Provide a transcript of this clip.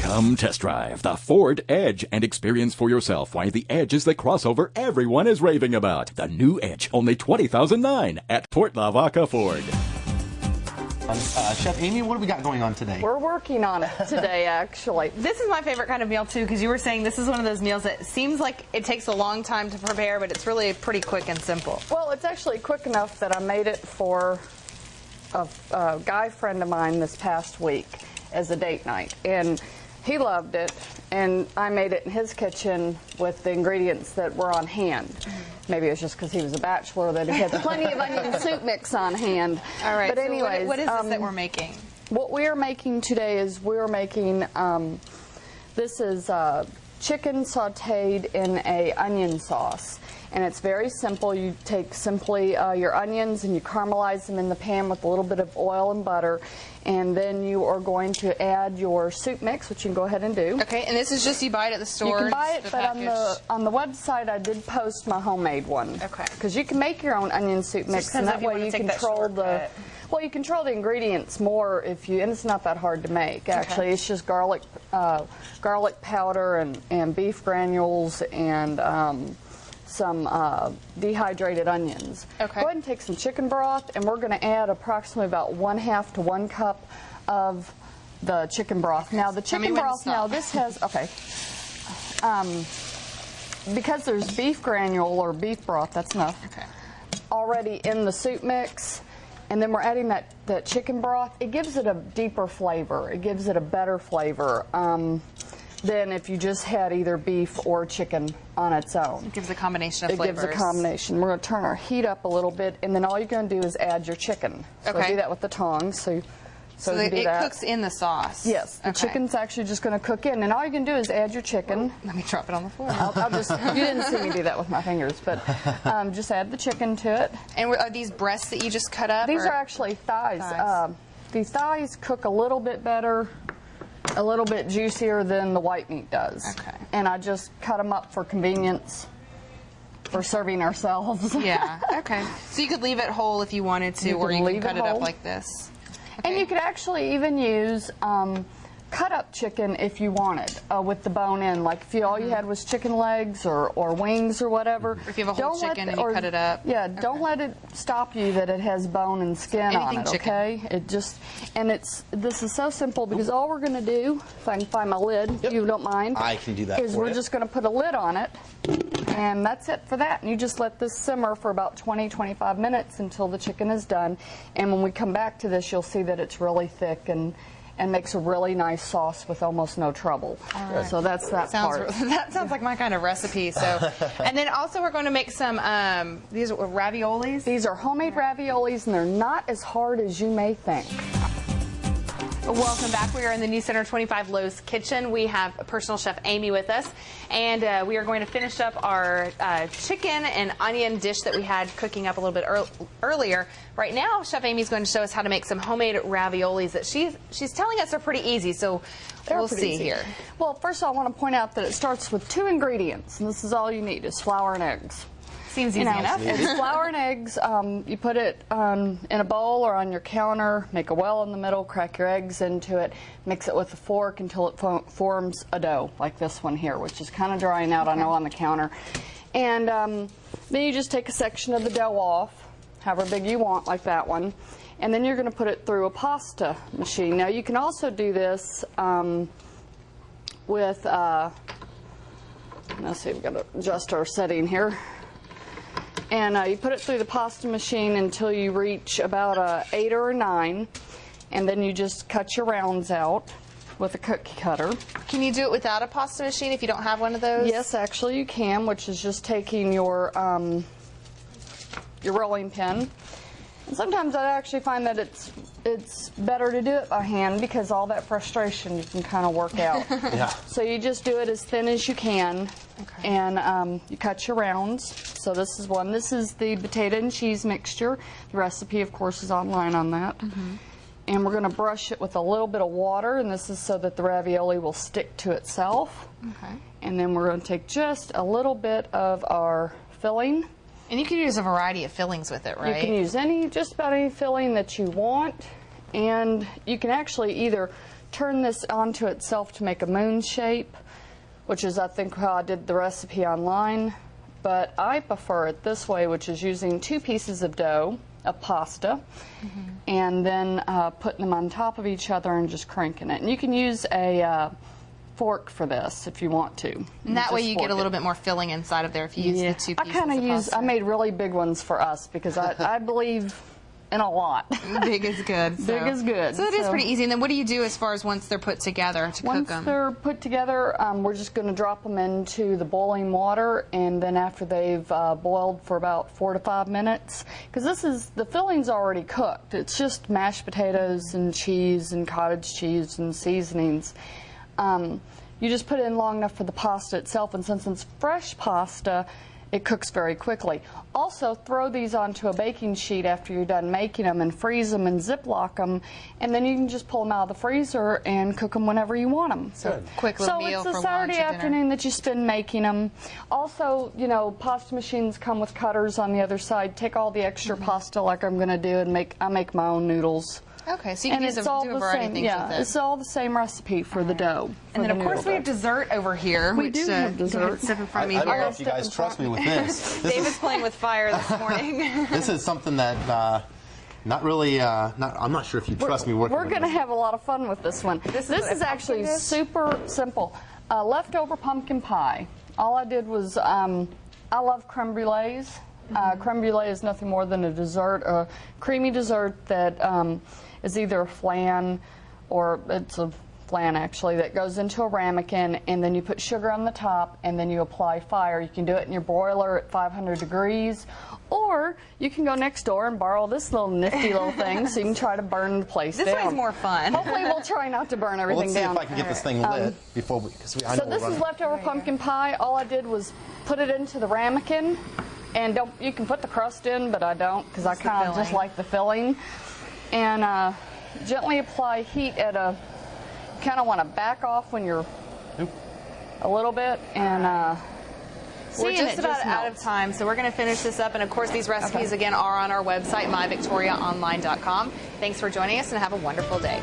Come test drive the Ford Edge and experience for yourself why the Edge is the crossover everyone is raving about. The new Edge, only $20,009 at Port Lavaca Ford. Chef Amy, what do we got going on today? We're working on it today, actually. This is my favorite kind of meal, too, because you were saying this is one of those meals that seems like it takes a long time to prepare, but it's really pretty quick and simple. Well, it's actually quick enough that I made it for a guy friend of mine this past week as a date night, and he loved it, and I made it in his kitchen with the ingredients that were on hand. Maybe it was just because he was a bachelor that he had plenty of onion soup mix on hand. All right, but anyways, so what is this that we're making? What we are making today is we're making, this is chicken sauteed in a onion sauce. And it's very simple. You take simply your onions and you caramelize them in the pan with a little bit of oil and butter. And then you are going to add your soup mix, which you can go ahead and do. Okay, and this is just you buy it at the store? You can buy it, but on the website I did post my homemade one. Okay. Because you can make your own onion soup mix, and that way you control the... Well, you control the ingredients more if you, and it's not that hard to make, actually. Okay. It's just garlic powder and beef granules and some dehydrated onions. Okay. Go ahead and take some chicken broth, and we're going to add approximately about 1/2 to 1 cup of the chicken broth. Now, the chicken broth, now this has, okay, because there's beef granule or beef broth, that's enough, already in the soup mix, and then we're adding that chicken broth. It gives it a deeper flavor. It gives it a better flavor than if you just had either beef or chicken on its own. It gives a combination of flavors. It gives a combination. We're going to turn our heat up a little bit, and then all you're going to do is add your chicken. So do that with the tongs. So it cooks in the sauce. Yes, the chicken's actually just going to cook in, and all you can do is add your chicken. Let me drop it on the floor. I'll just, you didn't see me do that with my fingers, but just add the chicken to it. And are these breasts that you just cut up? These are actually thighs. These thighs cook a little bit better, a little bit juicier than the white meat does. Okay. And I just cut them up for convenience for serving ourselves. Yeah, okay. So you could leave it whole if you wanted to, or you can cut it up like this. Okay. And you could actually even use cut up chicken if you wanted with the bone in. Like if all you had was chicken legs or wings or whatever. Or if you have a whole chicken and you cut it up. Yeah, don't let it stop you that it has bone and skin on it, okay? It just, and this is so simple because all we're going to do, if I can find my lid, if you don't mind. I can do that is we're just going to put a lid on it, and that's it for that. And you just let this simmer for about 20-25 minutes until the chicken is done. And when we come back to this, you'll see that it's really thick and makes a really nice sauce with almost no trouble. Right. So that's that part. That sounds like my kind of recipe. So, and then also we're going to make some these are raviolis. These are homemade raviolis, and they're not as hard as you may think. Welcome back. We are in the new Center 25 Lowe's kitchen. We have personal chef Amy with us, and we are going to finish up our chicken and onion dish that we had cooking up a little bit earlier. Right now, Chef Amy's going to show us how to make some homemade raviolis that she's telling us are pretty easy, so we'll see here. Well, first of all, I want to point out that it starts with 2 ingredients, and this is all you need, is flour and eggs. Seems easy enough. It's flour and eggs. You put it in a bowl or on your counter, make a well in the middle, crack your eggs into it, mix it with a fork until it forms a dough, like this one here, which is kind of drying out, I know, on the counter. And then you just take a section of the dough off, however big you want, like that one, and then you're going to put it through a pasta machine. Now, you can also do this with, let's see, we've got to adjust our setting here. And you put it through the pasta machine until you reach about a 8 or a 9, and then you just cut your rounds out with a cookie cutter. Can you do it without a pasta machine if you don't have one of those? Yes, actually you can, which is just taking your rolling pin. And sometimes I actually find that it's better to do it by hand because all that frustration you can kind of work out. Yeah. So you just do it as thin as you can, and you cut your rounds. So this is one. This is the potato and cheese mixture. The recipe, of course, is online on that. And we're going to brush it with a little bit of water, and this is so that the ravioli will stick to itself. And then we're going to take just a little bit of our filling. And you can use a variety of fillings with it, right? You can use just about any filling that you want, and you can actually either turn this onto itself to make a moon shape, which is, I think, how I did the recipe online. But I prefer it this way, which is using 2 pieces of dough, of pasta, and then putting them on top of each other and just cranking it. And you can use a fork for this if you want to. And that way you get a little bit more filling inside of there if you use the 2 pieces of pasta. I made really big ones for us because I believe in a lot. Big is good. So. Big is good. So it is pretty easy. And then what do you do as far as once they're put together to cook them? Once they're put together, we're just going to drop them into the boiling water, and then after they've boiled for about 4 to 5 minutes, because the filling's already cooked. It's just mashed potatoes and cheese and cottage cheese and seasonings. You just put it in long enough for the pasta itself, and since it's fresh pasta, it cooks very quickly. Also, throw these onto a baking sheet after you're done making them and freeze them and Ziploc them, and then you can just pull them out of the freezer and cook them whenever you want them. So quick little meal for lunch or dinner. So it's a Saturday afternoon that you spend making them. Also, you know, pasta machines come with cutters on the other side. Take all the extra pasta like I'm going to do, and I make my own noodles. Okay, so you can do a variety of things with it. It's all the same recipe for the dough. And then, of course, we have dessert over here. We do have dessert. Step in front of me I don't here. know if you guys trust me with this. David's playing with fire this morning. This is something that not really. I'm not sure if you trust me working. We're going to have a lot of fun with this one. This is actually super simple. Leftover pumpkin pie. All I did was I love creme brulees. Creme brulee is nothing more than a dessert, a creamy dessert that is either a flan or it's a flan actually that goes into a ramekin, and then you put sugar on the top and then you apply fire. You can do it in your broiler at 500 degrees, or you can go next door and borrow this little nifty little thing so you can try to burn the place down. This way's more fun. Hopefully we'll try not to burn everything down. Let's see if I can get this thing lit before we. So this is leftover pumpkin pie. All I did was put it into the ramekin. And you can put the crust in, but I don't because I kind of just like the filling. And gently apply heat at you kind of want to back off when you're a little bit. And we're just about out of time, so we're going to finish this up. And, of course, these recipes, again, are on our website, myvictoriaonline.com. Thanks for joining us, and have a wonderful day.